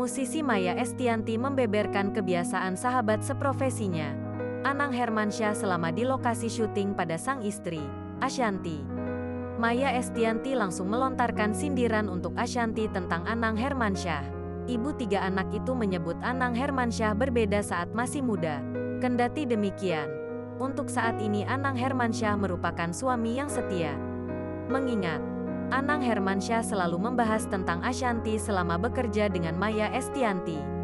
musisi Maya Estianty membeberkan kebiasaan sahabat seprofesinya, Anang Hermansyah selama di lokasi syuting pada sang istri, Ashanty. Maya Estianty langsung melontarkan sindiran untuk Ashanty tentang Anang Hermansyah. Ibu 3 anak itu menyebut Anang Hermansyah berbeda saat masih muda. Kendati demikian, untuk saat ini Anang Hermansyah merupakan suami yang setia. Mengingat, Anang Hermansyah selalu membahas tentang Ashanty selama bekerja dengan Maya Estianty.